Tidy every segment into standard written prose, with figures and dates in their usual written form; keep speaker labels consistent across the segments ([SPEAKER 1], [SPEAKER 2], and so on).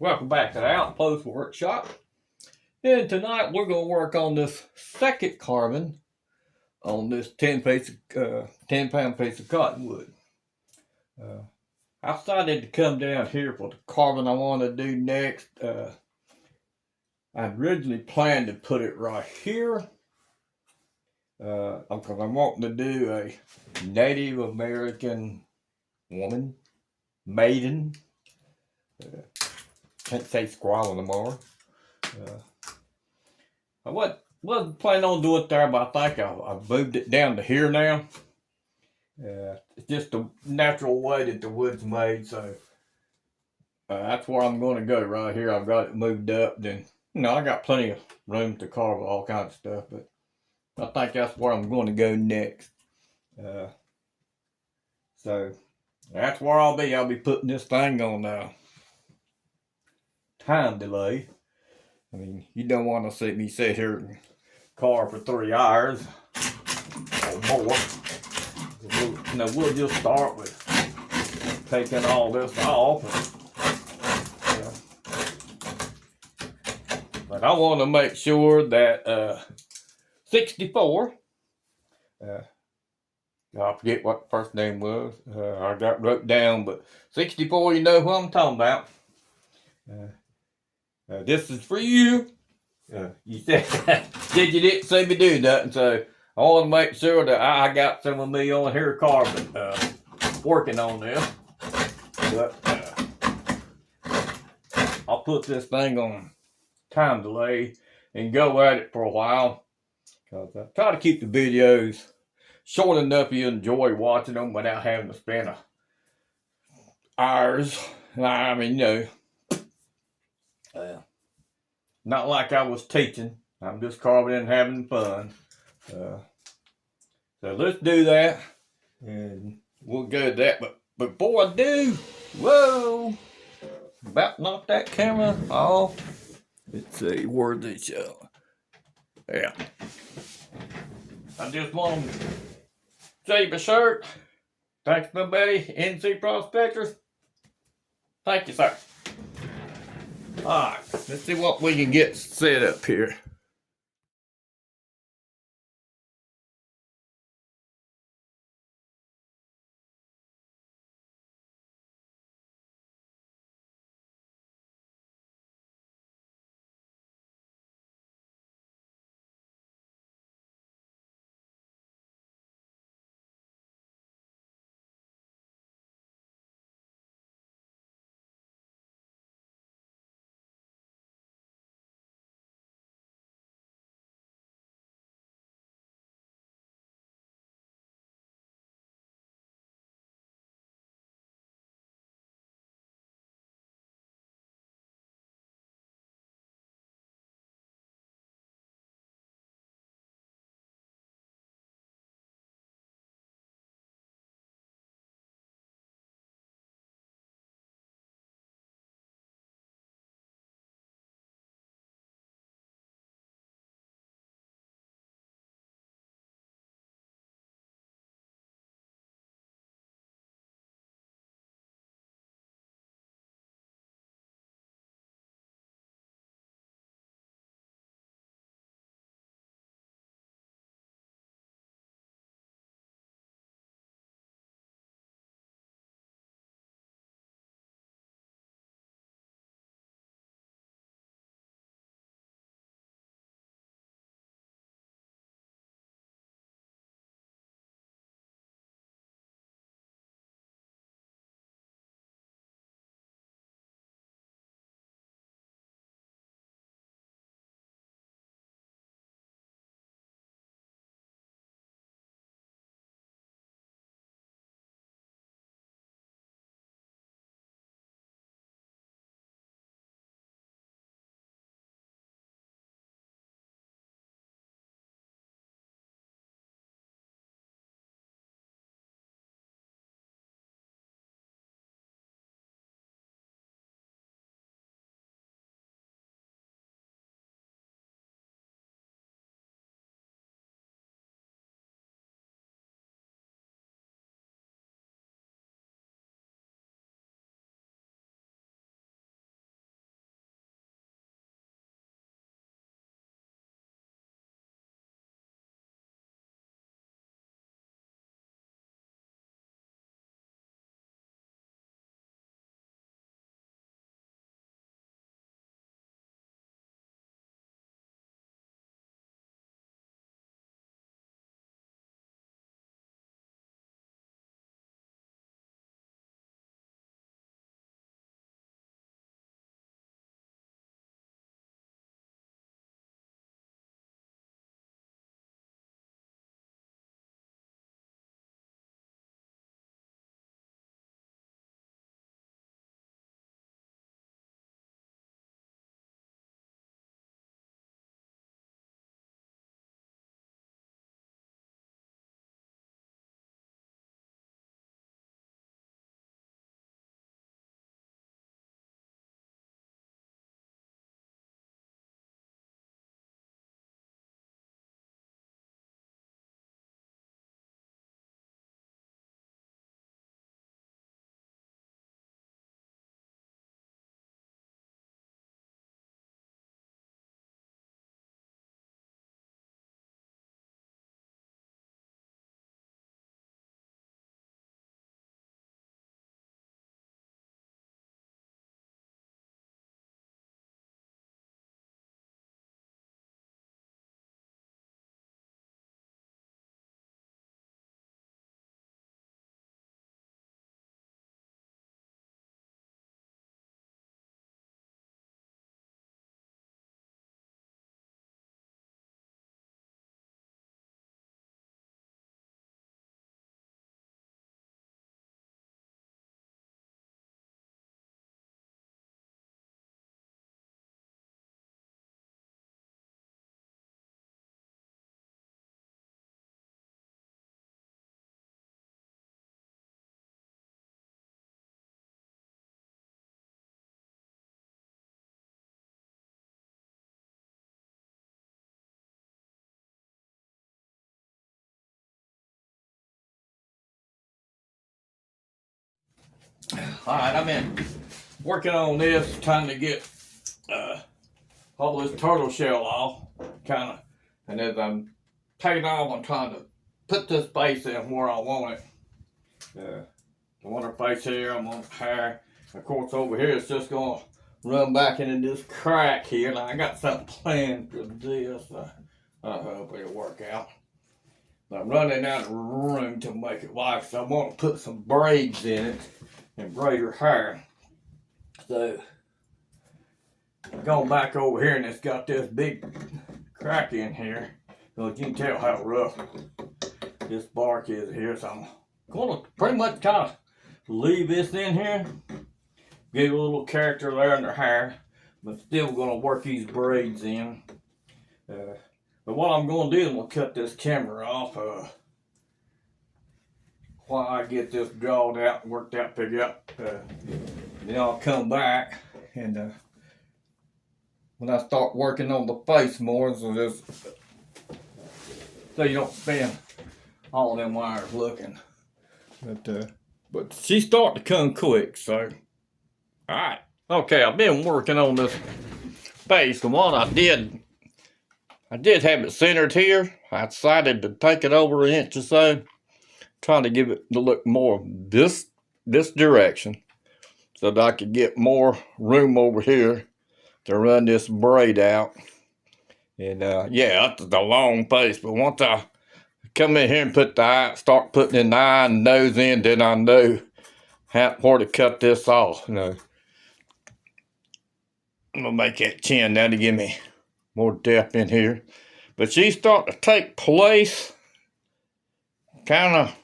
[SPEAKER 1] Welcome back to the Outpost Workshop. And tonight we're going to work on this second carbon on this 10 pound piece of cottonwood. Uh, I decided to come down here for the carbon I want to do next. I originally planned to put it right here because I'm wanting to do a Native American woman, maiden. Can't say squaw anymore. I wasn't planning on doing it there, but I think I've moved it down to here now. It's just the natural way that the wood's made, so that's where I'm going to go right here. I've got it moved up. Then, I got plenty of room to carve all kinds of stuff, but I think that's where I'm going to go next. Uh, so that's where I'll be. I'll be putting this thing on time delay. I mean, you don't want to see me sit here and carve for 3 hours or more. We'll just start with taking all this off. But I want to make sure that 64, I forget what the first name was. I got wrote down, but 64, you know who I'm talking about. This is for you. You said you didn't see me do nothing, so I want to make sure that I got some of me on here carving, working on this. But I'll put this thing on time delay and go at it for a while. Because I try to keep the videos short enough you enjoy watching them without having to spend hours. I mean, not like I was teaching. I'm just carving and having fun. So let's do that, and we'll go to that. But before I do, whoa, about knock that camera off. Let's see, where's it show? Yeah. I just want to save a shirt. Thanks, my buddy, NC Prospectors. Thank you, sir. Alright, let's see what we can get set up here. Alright, I've been working on this, trying to get all this turtle shell off, kinda, and as I'm taking off, I'm trying to put this face in where I want it. I want her face here, I want hair. Of course over here it's just gonna run back into this crack here. Now I got something planned for this. I hope it'll work out. But I'm running out of room to make it wide, so I want to put some braids in it and braid her hair. So going back over here, and it's got this big crack in here. So you can tell how rough this bark is here. So I'm gonna pretty much kind of leave this in here, give a little character there in her hair, but still gonna work these braids in. But what I'm gonna do is I'm gonna cut this camera off while I get this drawed out and worked out, figured out. Then I'll come back and when I start working on the face more, so you don't spend all them wires looking. But she's starting to come quick, so alright. Okay, I've been working on this face. The one I did have it centered here. I decided to take it over an inch or so, trying to give it to look more this direction, so that I could get more room over here to run this braid out. And yeah, that's the long face, but once I come in here and put the eye, start putting in the eye and nose in, then I know where to cut this off. You know, I'm gonna make that chin now to give me more depth in here. But she's starting to take place. Kind of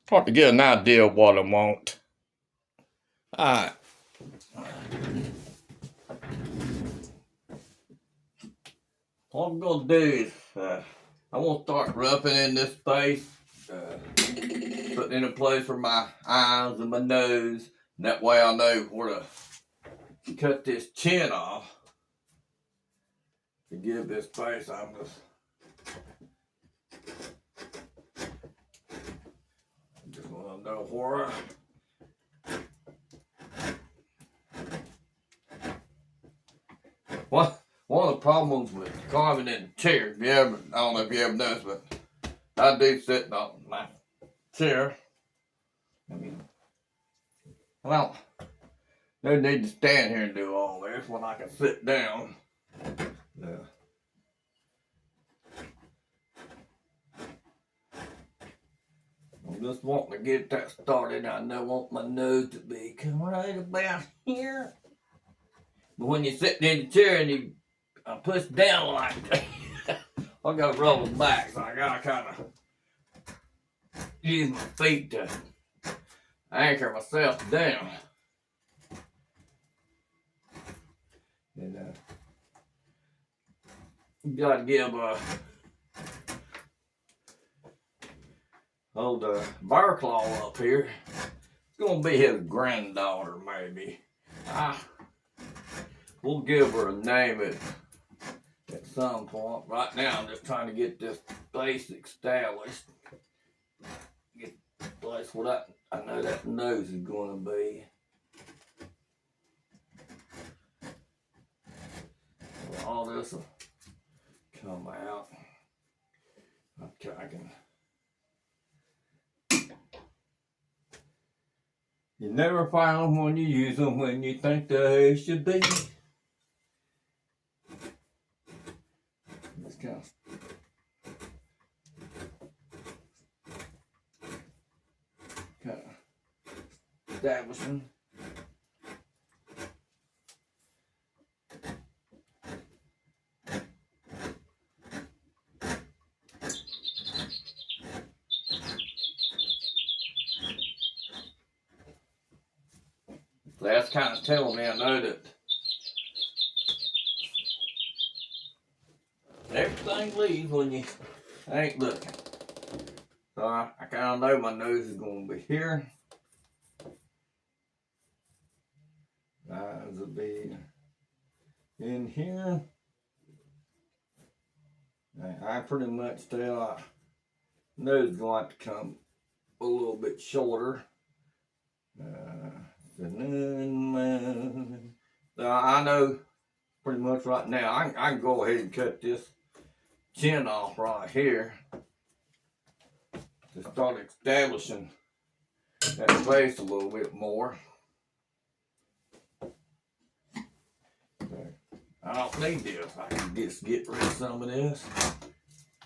[SPEAKER 1] start to get an idea of what I want. Alright. What I'm gonna do is I want to start roughing in this face, putting in a place for my eyes and my nose, and that way I know where to cut this chin off to give this face. I'm just want to know where one of the problems with carving in chairs, I don't know if you ever noticed, but I do sit on my chair. I mean, well, no need to stand here and do all this when I can sit down. Yeah. I'm just wanting to get that started. I don't want my nose to be coming right about here. But when you're sitting in the chair and you push down like that, I gotta roll it back, so I gotta kind of use my feet to anchor myself down. And you gotta give old bear claw up here. It's gonna be his granddaughter, maybe. We'll give her a name at some point. Right now, I'm just trying to get this face established. Get the place where I know that nose is gonna be. So all this will come out. Okay, I can. You never find them when you use them when you think they should be. Just kind of establishing. That's kind of telling me I know that everything leaves when you ain't looking. So I kind of know my nose is going to be here. Eyes will be in here. I pretty much tell nose is going to come a little bit shorter. So I know pretty much right now I can go ahead and cut this chin off right here to start establishing that face a little bit more. I don't need this. I can just get rid of some of this.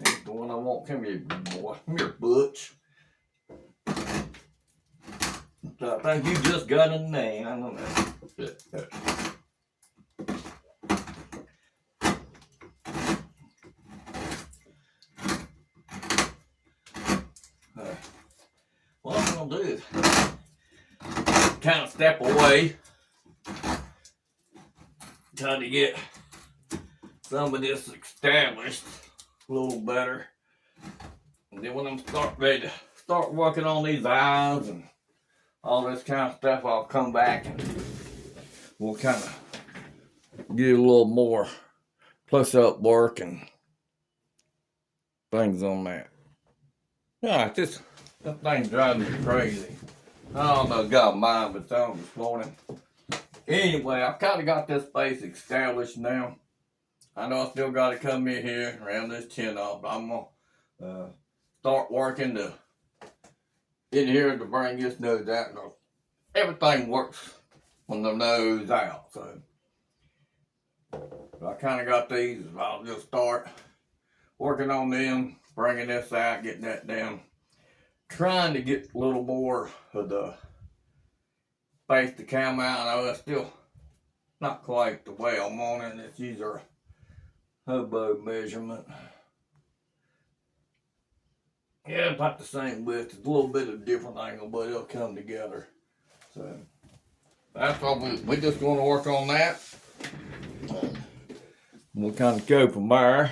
[SPEAKER 1] That's the one I want. Come here, boy. Come here, Butch. So I think you just got a name. I don't know. What I'm gonna do is kind of step away, try to get some of this established a little better. And then when I'm ready to start working on these eyes and all this kind of stuff, I'll come back and we'll kind of get a little more plus up work and things on that. Yeah, this thing's driving me crazy. I don't know, got mine, but this morning. Anyway, I've kind of got this face established now. I know I still got to come in here around this chin off, but I'm gonna start working to in here to bring this nose out. Everything works when the nose out, so I kind of got these. I'll just start working on them, bringing this out, getting that down, trying to get a little more of the face to come out. I know it's still not quite the way I'm on it. It's usually a hobo measurement. Yeah, about the same width. It's a little bit of different angle, but it'll come together. So that's all we're just going to work on that. We'll kind of go from there.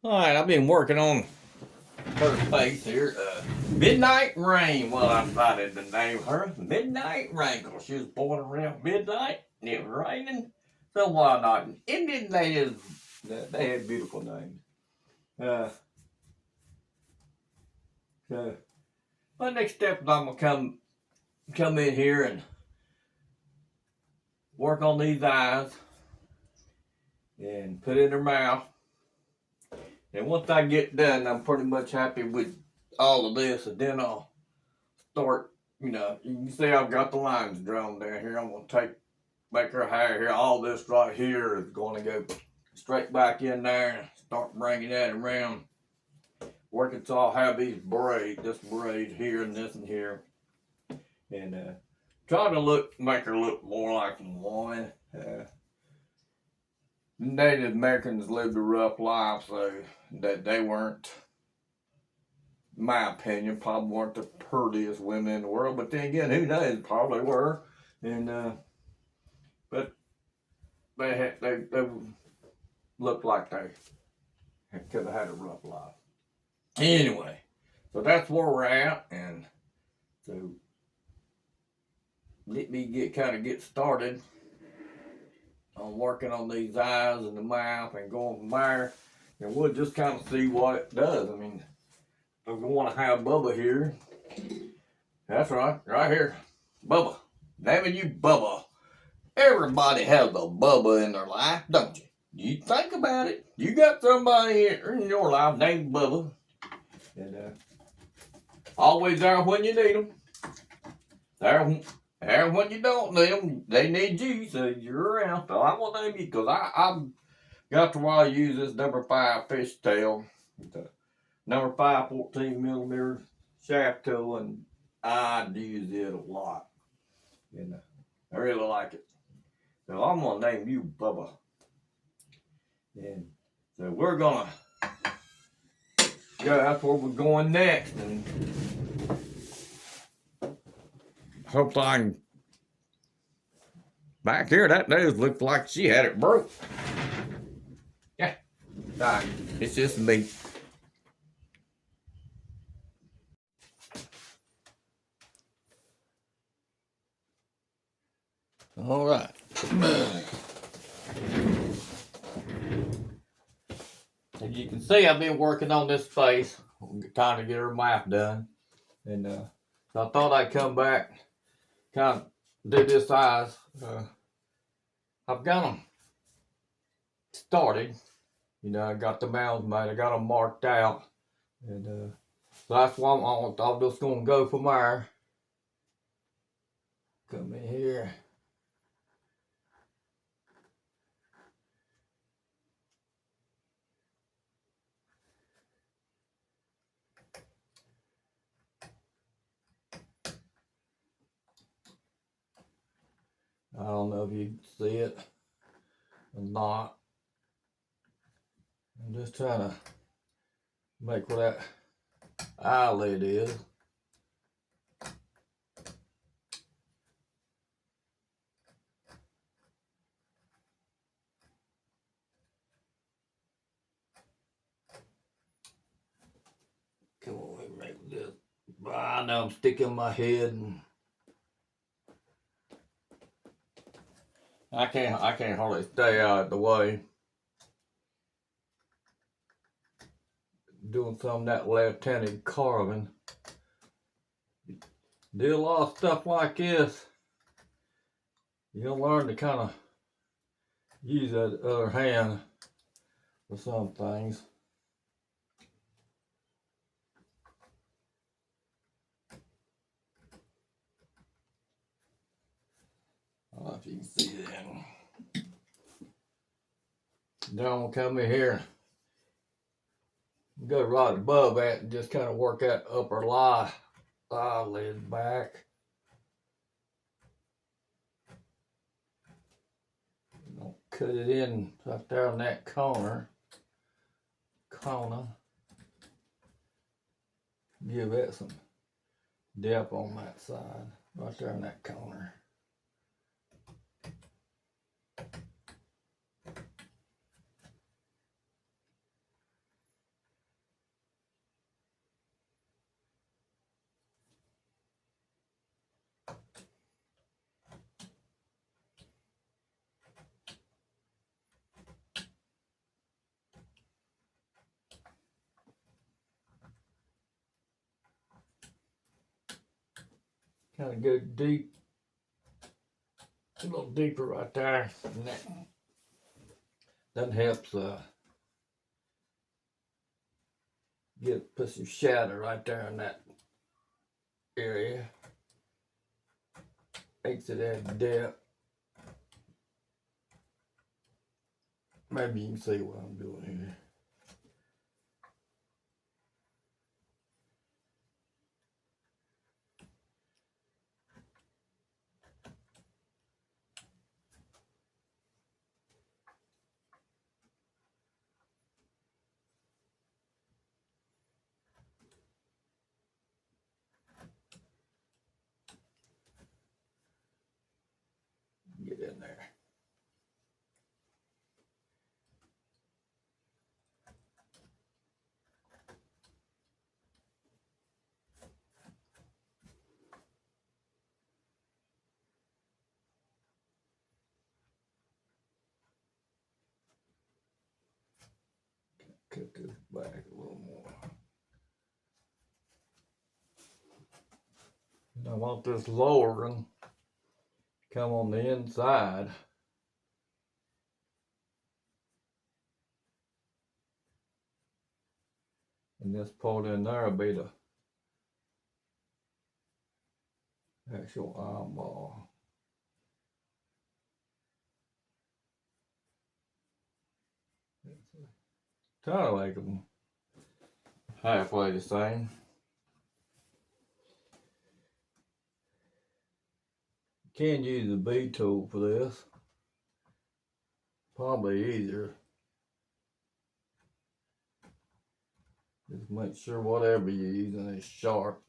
[SPEAKER 1] Alright, I've been working on her face here. Midnight Rain. Well, I decided to name her Midnight Rain because she was born around midnight and it was raining. So why not? Indian natives, they had beautiful names. So my next step is I'm gonna come in here and work on these eyes and put in her mouth. And once I get done, I'm pretty much happy with all of this, and then I'll start, you can see I've got the lines drawn down here. I'm gonna make her hair here. All this right here is gonna go straight back in there and start bringing that around. Working so I'll have these this braid here and this and here. And try to make her look more like a woman. Native Americans lived a rough life, so that they weren't, in my opinion, probably weren't the prettiest women in the world. But then again, who knows? Probably were. And but they looked like they could have had a rough life. Anyway, so that's where we're at, and so let me get started on working on these eyes and the mouth and going from there, and we'll just kind of see what it does. I mean, if we want to have Bubba here, that's right here, Bubba. Damn you, Bubba. Everybody has a Bubba in their life, don't you? You think about it. You got somebody in your life named Bubba, and always there when you need them. There when you don't need them, they need you, so you're around. So I'm gonna name you because I've got to why I use this number 5 fishtail, the number 5 14mm shaft tool, and I use it a lot. And I really like it. So I'm gonna name you Bubba. And so we're gonna go. That's where we're going next, and hope I can. Back here, that nose looked like she had it broke. Yeah, sorry, it's just me. All right. As you can see, I've been working on this face, trying to get her mouth done, and so I thought I'd come back, kind of do this eyes. I've got them started. I got the mouths made. I got them marked out, and so that's why I'm just gonna go from there. Come in here. I don't know if you can see it or not. I'm just trying to make where that eyelid is. Come on, let me make this. I know I'm sticking my head, and I can't hardly stay out of the way. Doing some of that left-handed carving. Do a lot of stuff like this. You'll learn to kind of use that other hand for some things. I don't know if you can see that. Then I'm gonna come in here, go right above that, and just kind of work that upper eyelid back. Don't cut it in right there on that corner. Give that some depth on that side, right there in that corner. Kind of go deep, a little deeper right there. And that helps put some shadow right there in that area. Makes it add depth. Maybe you can see what I'm doing here. Get in there. Cut this back a little more. And I want this lowering to come on the inside. And this part in there will be the actual eyeball. Kind of like them halfway the same. You can use the B tool for this. Probably easier. Just make sure whatever you're using is sharp.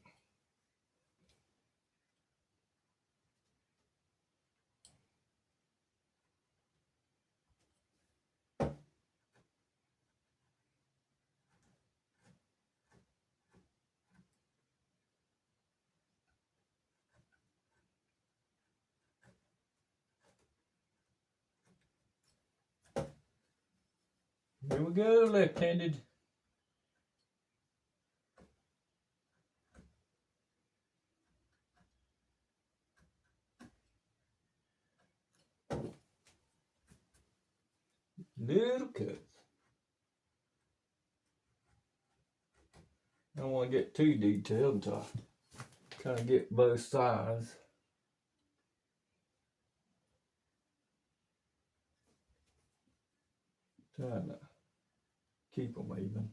[SPEAKER 1] Here we go, left-handed. Little cuts. I don't want to get too detailed until I kind of get both sides. Trying to keep them even.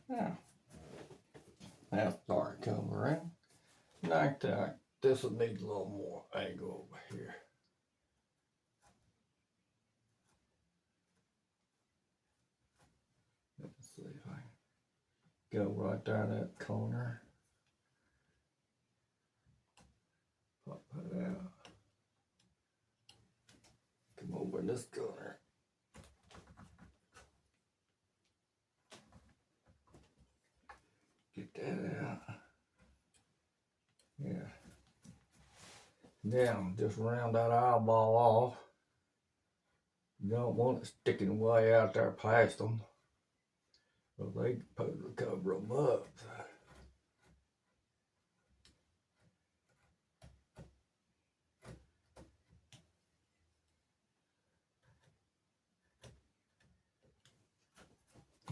[SPEAKER 1] Now, that's starting to come around. Like that. This will need a little more angle over here. Let's see if I can go right there in that corner. Pop that out. Come over in this corner. Get that out. Yeah. Now, just round that eyeball off. You don't want it sticking way out there past them. But they supposed to cover them up.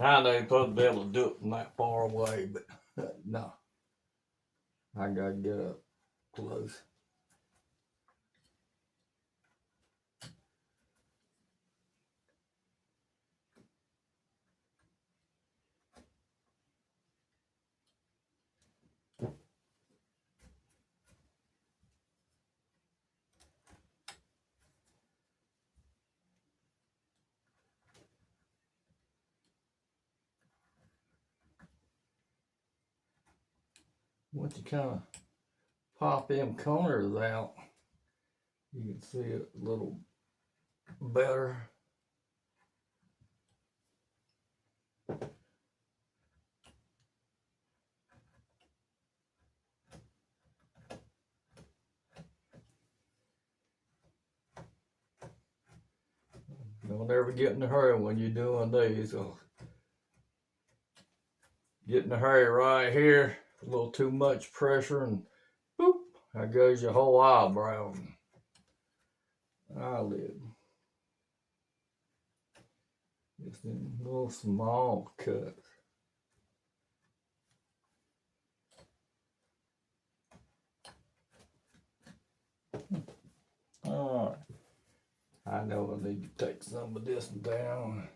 [SPEAKER 1] I know you're supposed to be able to do it from that far away, but no. I gotta get up close. once you kind of pop them corners out, you can see it a little better. Don't ever get in a hurry when you're doing these. So get in a hurry right here, a little too much pressure, and boop, there goes your whole eyebrow. Eyelid. Just in little small cuts. Alright. I know I need to take some of this down.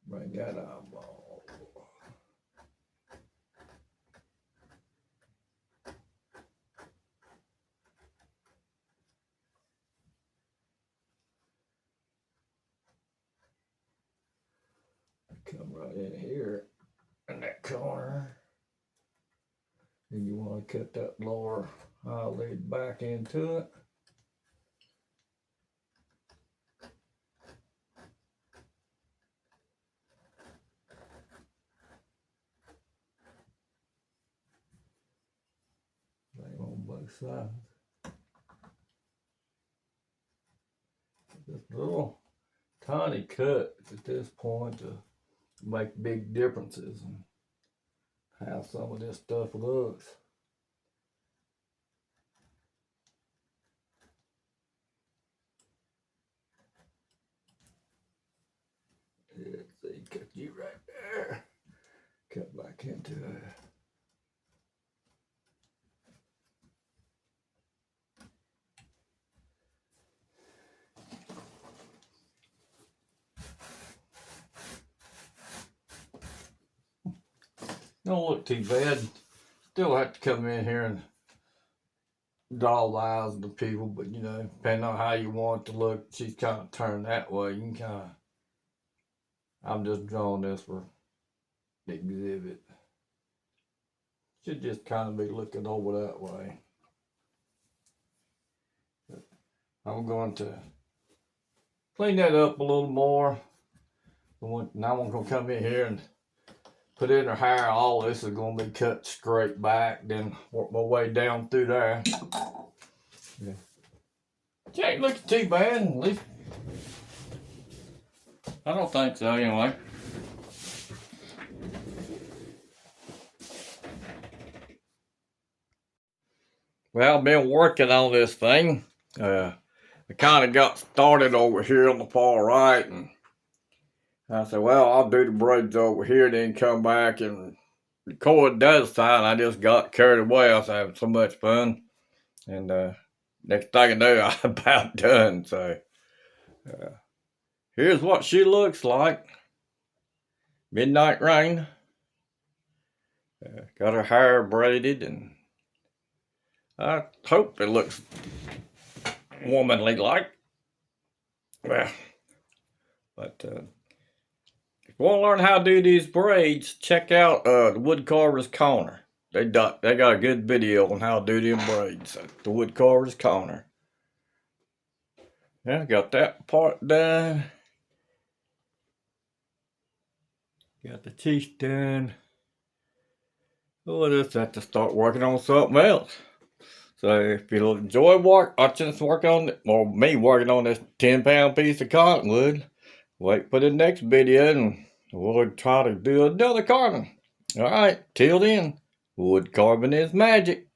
[SPEAKER 1] Bring that eyeball. Come right in here in that corner. And you want to cut that lower eyelid back into it. Same on both sides. Just a little tiny cut at this point to make big differences in how some of this stuff looks. Let's see, cut you right there. Cut back into it. Don't look too bad. Still have to come in here and draw the eyes of the people, but you know, depending on how you want it to look, she's kind of turned that way. You can kind of, I'm just drawing this for the exhibit. Should just kind of be looking over that way. But I'm going to clean that up a little more. Now I'm going to come in here and put in her hair. All this is going to be cut straight back, then work my way down through there. Yeah. She ain't looking too bad, at least. I don't think so, anyway. Well, I've been working on this thing. I kind of got started over here on the far right, and I said, well, I'll do the braids over here, then come back and record the other side. I just got carried away. I was having so much fun. And next thing I know, I'm about done. So here's what she looks like. Midnight Rain. Got her hair braided, and I hope it looks womanly like. Well, but if you want to learn how to do these braids, check out the Woodcarver's Corner. They got a good video on how to do them braids at the Woodcarver's Corner. Yeah, got that part done. Got the teeth done. Oh, I just have to start working on something else. So if you enjoy watching us work on it, or me working on this 10-pound piece of cottonwood, wait for the next video and we'll try to do another carving. All right, till then, wood carving is magic.